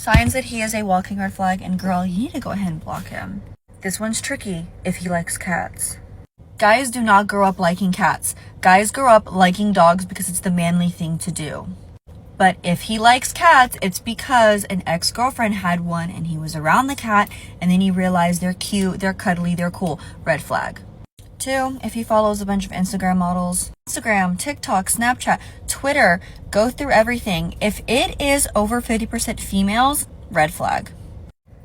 Signs that he is a walking red flag, and girl, you need to go ahead and block him. This one's tricky if he likes cats. Guys do not grow up liking cats. Guys grow up liking dogs because it's the manly thing to do. But if he likes cats, it's because an ex-girlfriend had one and he was around the cat and then he realized they're cute, they're cuddly, they're cool. Red flag. 2, if he follows a bunch of Instagram models. Instagram, TikTok, Snapchat, Twitter, go through everything. If it is over 50% females, red flag.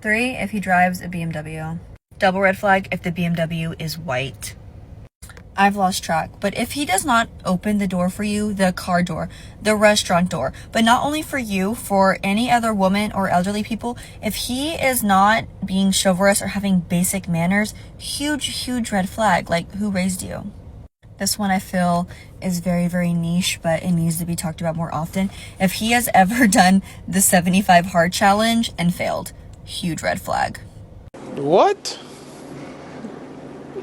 3, if he drives a BMW. Double red flag if the BMW is white. I've lost track, but if he does not open the door for you, the car door, the restaurant door, but not only for you, for any other woman or elderly people, if he is not being chivalrous or having basic manners, huge red flag. Like, who raised you? This one I feel is very, very niche, but it needs to be talked about more often. If he has ever done the 75 hard challenge and failed, huge red flag. What?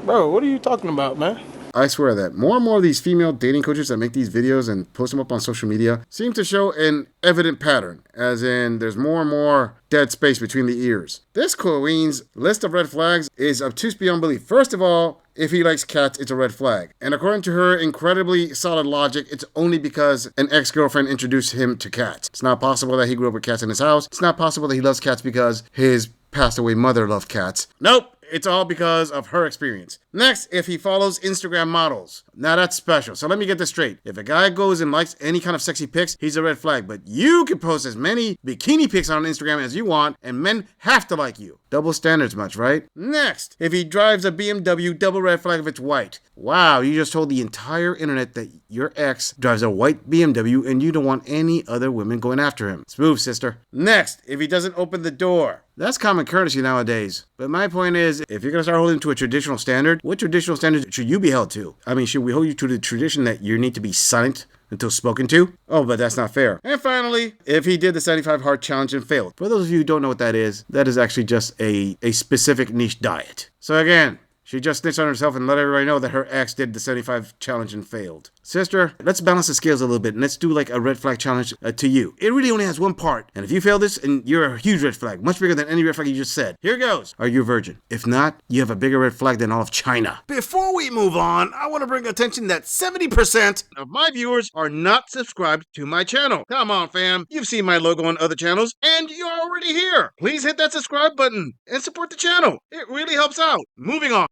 Bro, what are you talking about, man? I swear that more and more of these female dating coaches that make these videos and post them up on social media seem to show an evident pattern, as in there's more and more dead space between the ears. This queen's list of red flags is obtuse beyond belief. First of all, if he likes cats, it's a red flag. And according to her incredibly solid logic, it's only because an ex-girlfriend introduced him to cats. It's not possible that he grew up with cats in his house. It's not possible that he loves cats because his passed away mother loved cats. Nope. It's all because of her experience. Next, if he follows Instagram models. Now that's special. So let me get this straight. If a guy goes and likes any kind of sexy pics, he's a red flag. But you can post as many bikini pics on Instagram as you want, and men have to like you. Double standards much, right? Next, if he drives a BMW, double red flag if it's white. Wow, you just told the entire internet that your ex drives a white BMW and you don't want any other women going after him. Smooth, sister. Next, if he doesn't open the door. That's common courtesy nowadays. But my point is, if you're going to start holding to a traditional standard, what traditional standard should you be held to? I mean, should we hold you to the tradition that you need to be silent until spoken to? Oh, but that's not fair. And finally, if he did the 75 hard challenge and failed. For those of you who don't know what that is actually just a specific niche diet. So again, she just snitched on herself and let everybody know that her ex did the 75 challenge and failed. Sister, let's balance the scales a little bit and let's do like a red flag challenge to you. It really only has one part. And if you fail this, and you're a huge red flag, much bigger than any red flag you just said. Here goes. Are you a virgin? If not, you have a bigger red flag than all of China. Before we move on, I want to bring attention that 70% of my viewers are not subscribed to my channel. Come on, fam. You've seen my logo on other channels and you're already here. Please hit that subscribe button and support the channel. It really helps out. Moving on.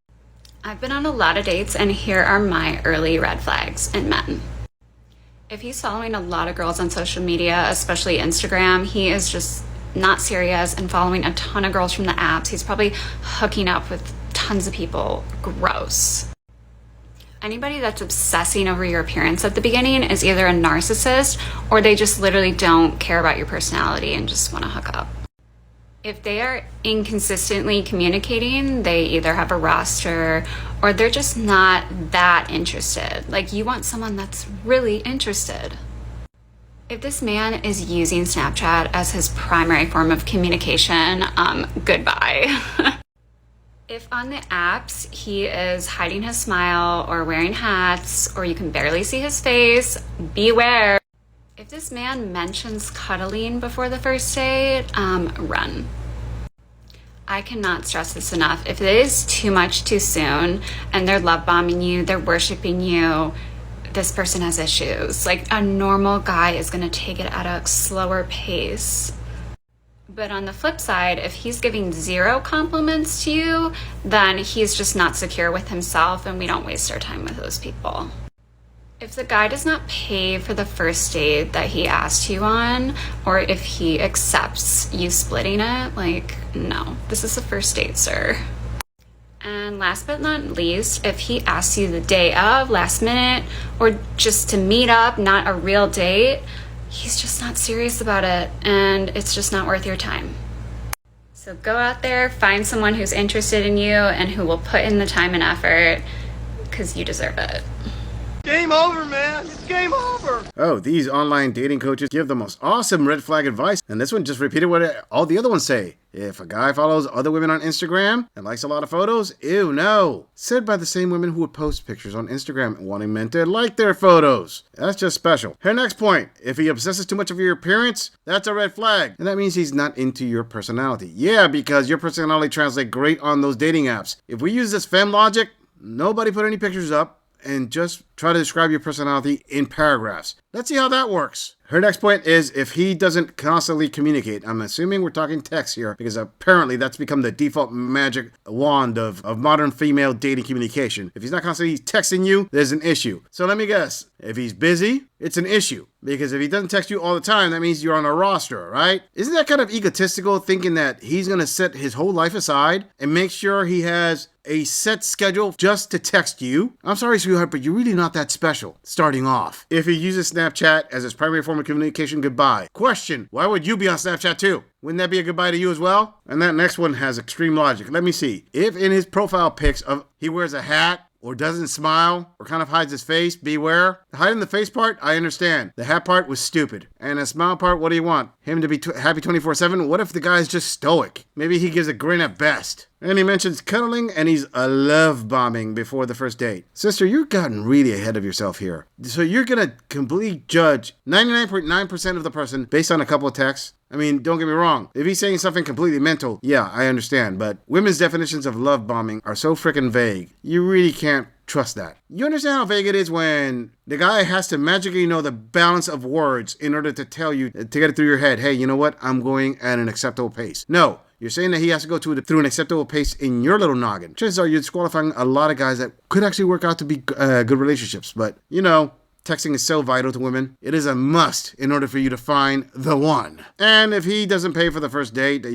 I've been on a lot of dates, and here are my early red flags in men. If he's following a lot of girls on social media, especially Instagram, he is just not serious and following a ton of girls from the apps. He's probably hooking up with tons of people. Gross. Anybody that's obsessing over your appearance at the beginning is either a narcissist or they just literally don't care about your personality and just want to hook up. If they are inconsistently communicating, they either have a roster or they're just not that interested. Like, you want someone that's really interested. If this man is using Snapchat as his primary form of communication, goodbye. If on the apps he is hiding his smile or wearing hats or you can barely see his face, beware. If this man mentions cuddling before the first date, run. I cannot stress this enough. If it is too much too soon and they're love bombing you, they're worshiping you, this person has issues. Like, a normal guy is going to take it at a slower pace. But on the flip side, if he's giving 0 compliments to you, then he's just not secure with himself, and we don't waste our time with those people. If the guy does not pay for the first date that he asked you on, or if he accepts you splitting it, like, no, this is a first date, sir. And last but not least, if he asks you the day of, last minute, or just to meet up, not a real date, he's just not serious about it, and it's just not worth your time. So go out there, find someone who's interested in you and who will put in the time and effort, because you deserve it. Game over, man. It's game over. Oh, these online dating coaches give the most awesome red flag advice, and this one just repeated what all the other ones say. If a guy follows other women on Instagram and likes a lot of photos, ew, no. Said by the same women who would post pictures on Instagram wanting men to like their photos. That's just special. Her next point, if he obsesses too much of your appearance, that's a red flag. And that means he's not into your personality. Yeah, because your personality translates great on those dating apps. If we use this femme logic, nobody put any pictures up and just try to describe your personality in paragraphs. Let's see how that works. Her next point is if he doesn't constantly communicate. I'm assuming we're talking text here because apparently that's become the default magic wand of modern female dating communication. If he's not constantly texting you, there's an issue. So let me guess. If he's busy, it's an issue. Because if he doesn't text you all the time, that means you're on a roster, right? Isn't that kind of egotistical thinking that he's going to set his whole life aside and make sure he has a set schedule just to text you? I'm sorry, sweetheart, but you're really not that special, starting off. If he uses Snapchat as his primary form of communication, goodbye. Question, why would you be on Snapchat too? Wouldn't that be a goodbye to you as well? And that next one has extreme logic. Let me see. If in his profile pics he wears a hat, or doesn't smile, or kind of hides his face, beware. The hiding the face part, I understand. The hat part was stupid. And the smile part, what do you want? Him to be happy 24/7? What if the guy's just stoic? Maybe he gives a grin at best. And he mentions cuddling and he's a love bombing before the first date. Sister, you've gotten really ahead of yourself here. So you're gonna completely judge 99.9% of the person based on a couple of texts? I mean, don't get me wrong. If he's saying something completely mental, yeah, I understand. But women's definitions of love bombing are so freaking vague. You really can't trust that. You understand how vague it is when the guy has to magically know the balance of words in order to tell you, to get it through your head, hey, you know what? I'm going at an acceptable pace. No. You're saying that he has to go through an acceptable pace in your little noggin. Chances are you're disqualifying a lot of guys that could actually work out to be good relationships. But, you know, texting is so vital to women. It is a must in order for you to find the one. And if he doesn't pay for the first date that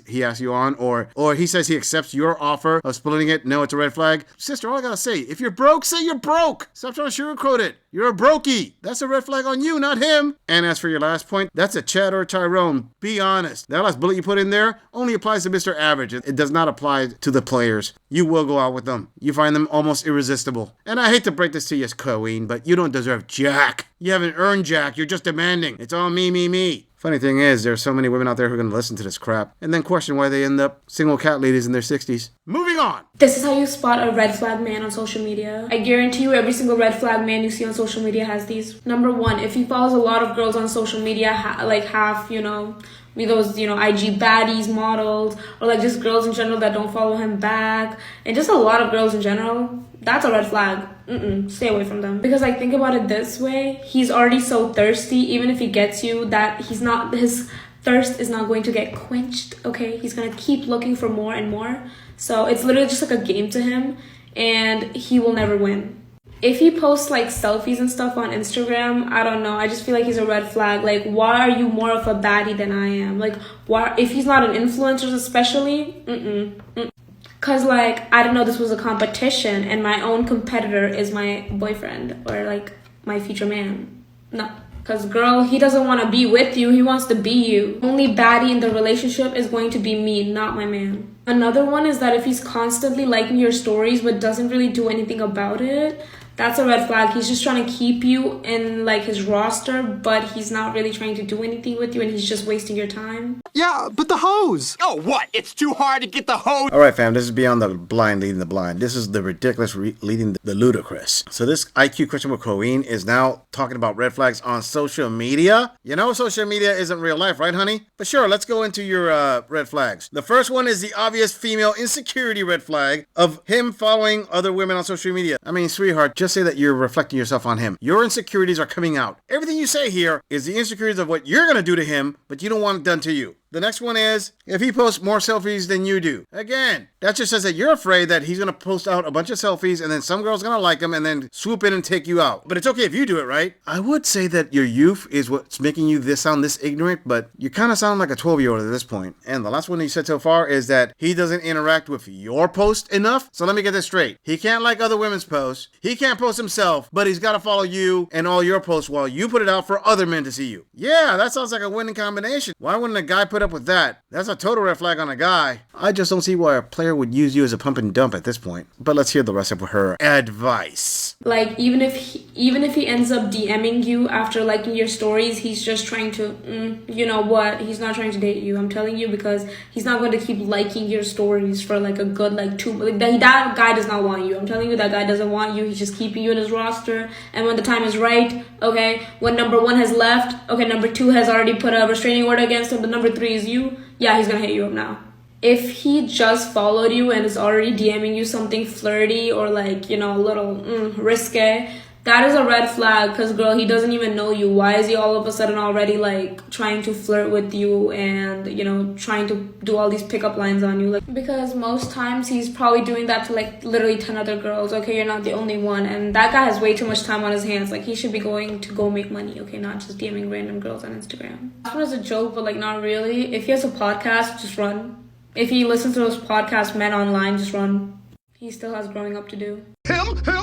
he asks you on, or he says he accepts your offer of splitting it, no, it's a red flag. Sister, all I gotta say, if you're broke, say you're broke. Stop trying to sugarcoat it. You're a brokey. That's a red flag on you, not him. And as for your last point, that's a Chad or Tyrone. Be honest. That last bullet you put in there only applies to Mr. Average. It does not apply to the players. You will go out with them. You find them almost irresistible. And I hate to break this to you, Queen, but you don't deserve jack. You haven't earned jack. You're just demanding. It's all me, me, me. Funny thing is, there's so many women out there who are going to listen to this crap and then question why they end up single cat ladies in their 60s. Moving on. This is how you spot a red flag man on social media. I guarantee you every single red flag man you see on social media has these. Number one, if he follows a lot of girls on social media, like half, be those, IG baddies, models, or like just girls in general that don't follow him back, and just a lot of girls in general, that's a red flag. Stay away from them. Because like, think about it this way, he's already so thirsty, even if he gets you, that his thirst is not going to get quenched, okay? He's gonna keep looking for more and more. So it's literally just like a game to him, and he will never win. If he posts like selfies and stuff on Instagram, I don't know. I just feel like he's a red flag. Like, why are you more of a baddie than I am? Like, why? If he's not an influencer especially, Cause like, I don't know, this was a competition and my own competitor is my boyfriend or like my future man. No. Cause girl, he doesn't want to be with you. He wants to be you. Only baddie in the relationship is going to be me, not my man. Another one is that if he's constantly liking your stories but doesn't really do anything about it, that's a red flag. He's just trying to keep you in like his roster, but he's not really trying to do anything with you and he's just wasting your time. Yeah, but the hose. Oh, what? It's too hard to get the hose. All right, fam, this is beyond the blind leading the blind. This is the ridiculous leading the ludicrous. So this IQ question with Queen is now talking about red flags on social media. You know, social media isn't real life, right, honey? But sure, let's go into your red flags. The first one is the obvious female insecurity red flag of him following other women on social media. I mean, sweetheart, just say that you're reflecting yourself on him. Your insecurities are coming out. Everything you say here is the insecurities of what you're going to do to him, but you don't want it done to you. The next one is, if he posts more selfies than you do. Again, that just says that you're afraid that he's going to post out a bunch of selfies and then some girl's going to like him and then swoop in and take you out. But it's okay if you do it, right? I would say that your youth is what's making you sound this ignorant, but you kind of sound like a 12-year-old at this point. And the last one he said so far is that he doesn't interact with your post enough. So let me get this straight. He can't like other women's posts. He can't post himself, but he's got to follow you and all your posts while you put it out for other men to see you. Yeah, that sounds like a winning combination. Why wouldn't a guy put it up with that. That's a total red flag on a guy. I just don't see why a player would use you as a pump and dump at this point. But let's hear the rest of her advice. Like, even if he ends up DMing you after liking your stories, he's just trying to, you know what? He's not trying to date you. I'm telling you, because he's not going to keep liking your stories for like a good like 2. Like, that guy does not want you. I'm telling you, that guy doesn't want you. He's just keeping you in his roster. And when the time is right, okay, when number 1 has left, okay, number 2 has already put a restraining order against him, but number 3 is you. Yeah, he's gonna hit you up now. If he just followed you and is already DMing you something flirty or like, you know, a little risque, that is a red flag, because girl, he doesn't even know you. Why is he all of a sudden already like trying to flirt with you and, you know, trying to do all these pickup lines on you? Like, because most times he's probably doing that to like literally 10 other girls. Okay, you're not the only one, and that guy has way too much time on his hands. Like, he should be going to go make money, okay, not just DMing random girls on Instagram. That one is a joke, but like not really. If he has a podcast, just run. If he listens to those podcast men online, just run. He still has growing up to do. Him, her,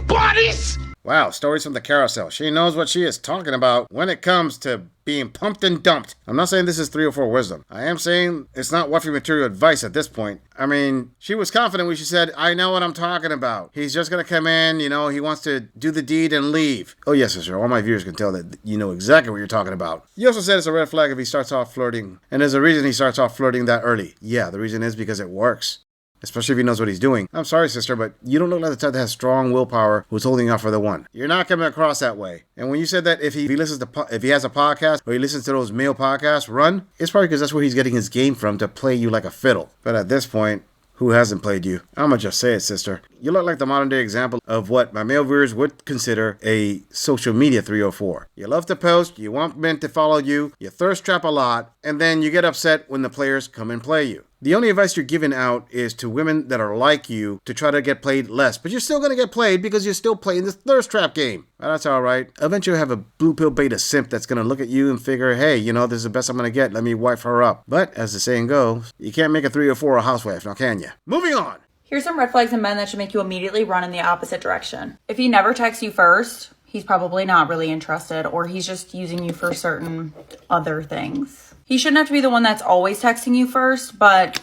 bodies. Wow, stories from the carousel. She knows what she is talking about when it comes to being pumped and dumped. I'm not saying this is 304 wisdom. I am saying it's not wifey material advice at this point. I mean, she was confident when she said, I know what I'm talking about. He's just going to come in, you know, he wants to do the deed and leave. Oh, yes, sister. All my viewers can tell that you know exactly what you're talking about. You also said it's a red flag if he starts off flirting. And there's a reason he starts off flirting that early. Yeah, the reason is because it works. Especially if he knows what he's doing. I'm sorry, sister, but you don't look like the type that has strong willpower who's holding out for the one. You're not coming across that way. And when you said that if he listens to if he has a podcast or he listens to those male podcasts, run, it's probably because that's where he's getting his game from to play you like a fiddle. But at this point, who hasn't played you? I'ma just say it, sister. You look like the modern day example of what my male viewers would consider a social media 304. You love to post, you want men to follow you, you thirst trap a lot, and then you get upset when the players come and play you. The only advice you're giving out is to women that are like you to try to get played less. But you're still going to get played because you're still playing this thirst trap game. Well, that's all right. Eventually you'll have a blue pill beta simp that's going to look at you and figure, hey, you know, this is the best I'm going to get. Let me wife her up. But as the saying goes, you can't make a 304 a housewife, now can you? Moving on. Here's some red flags in men that should make you immediately run in the opposite direction. If he never texts you first, he's probably not really interested, or he's just using you for certain other things. He shouldn't have to be the one that's always texting you first, but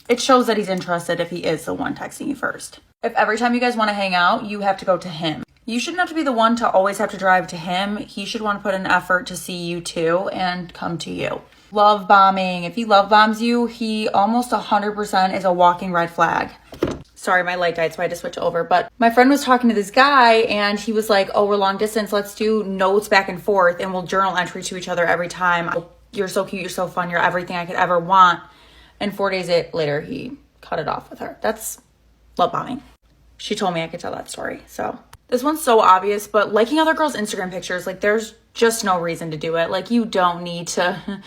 it shows that he's interested if he is the one texting you first. If every time you guys want to hang out, you have to go to him. You shouldn't have to be the one to always have to drive to him. He should want to put an effort to see you too and come to you. Love bombing. If he love bombs you, he almost 100% is a walking red flag. Sorry, my light died, so I had to switch over. But my friend was talking to this guy and he was like, oh, we're long distance. Let's do notes back and forth and we'll journal entry to each other every time. You're so cute. You're so fun. You're everything I could ever want. And 4 days later, he cut it off with her. That's love bombing. She told me I could tell that story. So this one's so obvious, but liking other girls' Instagram pictures, like there's just no reason to do it. Like you don't need to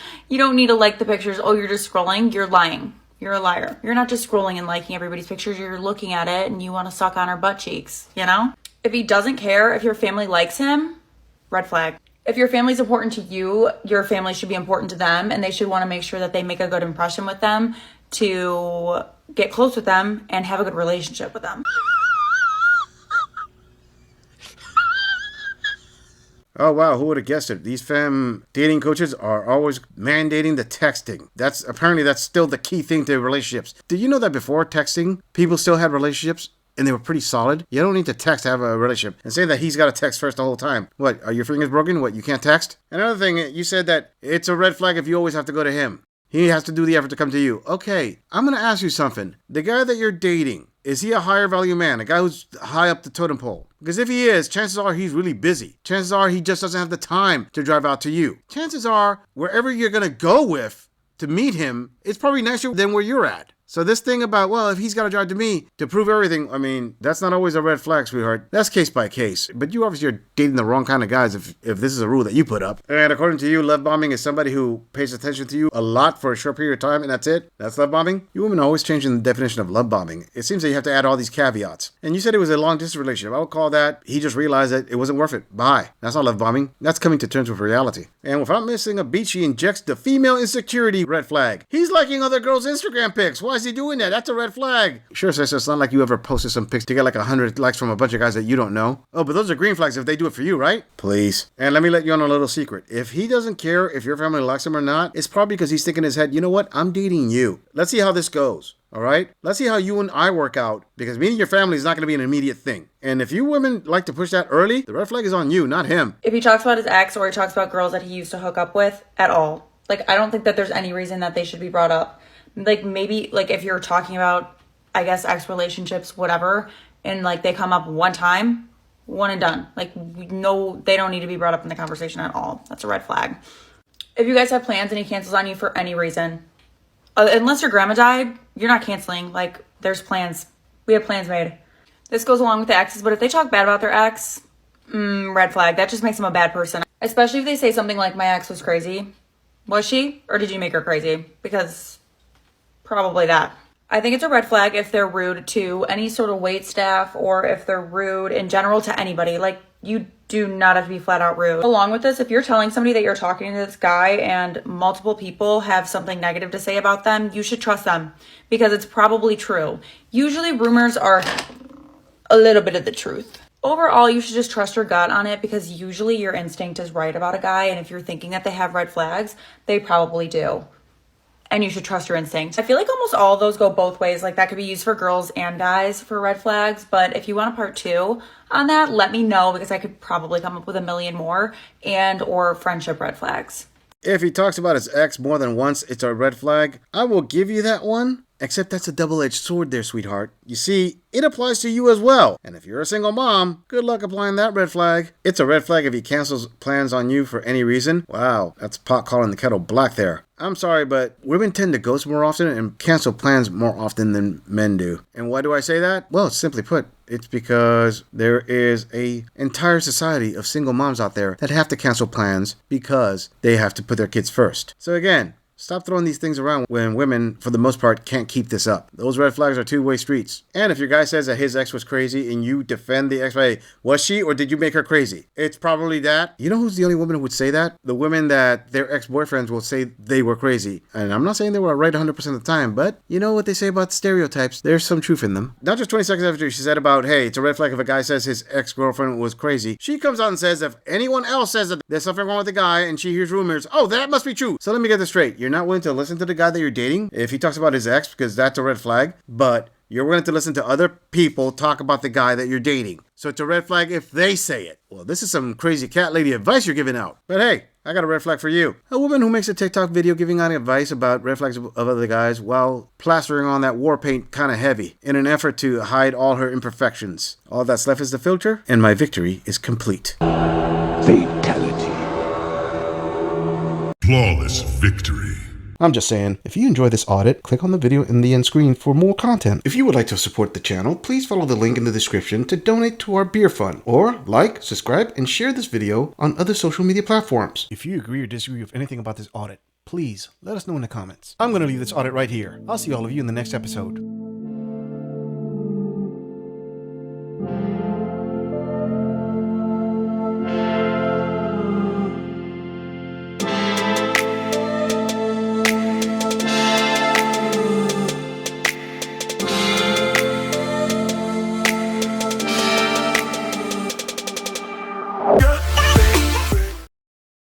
like the pictures. Oh, you're just scrolling. You're lying. You're a liar. You're not just scrolling and liking everybody's pictures. You're looking at it and you want to suck on her butt cheeks, you know? If he doesn't care, if your family likes him, red flag. If your family's important to you, your family should be important to them, and they should want to make sure that they make a good impression with them to get close with them and have a good relationship with them. Oh, wow, who would have guessed it? These femme dating coaches are always mandating the texting. That's still the key thing to relationships. Did you know that before texting, people still had relationships? And they were pretty solid. You don't need to text to have a relationship. And say that he's got to text first the whole time. What, are your fingers broken? What, you can't text? Another thing, you said that it's a red flag if you always have to go to him. He has to do the effort to come to you. Okay, I'm going to ask you something. The guy that you're dating, is he a higher value man? A guy who's high up the totem pole? Because if he is, chances are he's really busy. Chances are he just doesn't have the time to drive out to you. Chances are, wherever you're going to go with to meet him, it's probably nicer than where you're at. So this thing about, well, if he's got to drive to me to prove everything, I mean, that's not always a red flag, sweetheart. That's case by case. But you obviously are dating the wrong kind of guys if this is a rule that you put up. And according to you, love bombing is somebody who pays attention to you a lot for a short period of time and that's it? That's love bombing? You women are always changing the definition of love bombing. It seems that you have to add all these caveats. And you said it was a long distance relationship. I would call that, he just realized that it wasn't worth it. Bye. That's not love bombing. That's coming to terms with reality. And without missing a beat, she injects the female insecurity red flag. He's liking other girls' Instagram pics. Why is is he doing that? That's a red flag. Sure, sis, it's not like you ever posted some pics to get like 100 likes from a bunch of guys that you don't know. Oh, but those are green flags if they do it for you, right? Please. And let me let you on a little secret. If he doesn't care if your family likes him or not, it's probably because he's thinking in his head, you know what? I'm dating you. Let's see how this goes. All right? Let's see how you and I work out, because meeting your family is not going to be an immediate thing. And if you women like to push that early, the red flag is on you, not him. If he talks about his ex or he talks about girls that he used to hook up with at all, like, I don't think that there's any reason that they should be brought up. Like, maybe, like, if you're talking about, I guess, ex relationships, whatever, and, like, they come up one time, one and done. Like, no, they don't need to be brought up in the conversation at all. That's a red flag. If you guys have plans and he cancels on you for any reason, unless your grandma died, you're not canceling. Like, there's plans. We have plans made. This goes along with the exes, but if they talk bad about their ex, red flag. That just makes them a bad person. Especially if they say something like, my ex was crazy. Was she? Or did you make her crazy? Because probably that. I think it's a red flag if they're rude to any sort of wait staff, or if they're rude in general to anybody. Like, you do not have to be flat out rude. Along with this, if you're telling somebody that you're talking to this guy and multiple people have something negative to say about them, you should trust them, because it's probably true. Usually rumors are a little bit of the truth. Overall, you should just trust your gut on it, because usually your instinct is right about a guy, and if you're thinking that they have red flags, they probably do. And you should trust your instinct. I feel like almost all of those go both ways. Like, that could be used for girls and guys for red flags. But if you want a part 2 on that, let me know, because I could probably come up with a million more, and or friendship red flags. If he talks about his ex more than once, it's a red flag. I will give you that one. Except that's a double-edged sword there, sweetheart. You see, it applies to you as well. And if you're a single mom, good luck applying that red flag. It's a red flag if he cancels plans on you for any reason. Wow, that's pot calling the kettle black there. I'm sorry, but women tend to ghost more often and cancel plans more often than men do. And why do I say that? Well, simply put, it's because there is an entire society of single moms out there that have to cancel plans because they have to put their kids first. So again, stop throwing these things around when women, for the most part, can't keep this up. Those red flags are two-way streets. And if your guy says that his ex was crazy and you defend the ex, hey, was she or did you make her crazy? It's probably that. You know who's the only woman who would say that? The women that their ex-boyfriends will say they were crazy. And I'm not saying they were right 100% of the time, but you know what they say about stereotypes. There's some truth in them. Not just 20 seconds after she said about, hey, it's a red flag if a guy says his ex-girlfriend was crazy, she comes out and says if anyone else says that there's something wrong with the guy and she hears rumors, oh, that must be true. So let me get this straight. You're not willing to listen to the guy that you're dating if he talks about his ex, because that's a red flag, but you're willing to listen to other people talk about the guy that you're dating. So it's a red flag if they say it. Well, this is some crazy cat lady advice you're giving out. But hey, I got a red flag for you. A woman who makes a TikTok video giving out advice about red flags of other guys while plastering on that war paint kind of heavy in an effort to hide all her imperfections. All that's left is the filter, and my victory is complete. Fatality. Flawless victory. I'm just saying, if you enjoy this audit, click on the video in the end screen for more content. If you would like to support the channel, please follow the link in the description to donate to our beer fund, or like, subscribe, and share this video on other social media platforms. If you agree or disagree with anything about this audit, please let us know in the comments. I'm going to leave this audit right here. I'll see all of you in the next episode.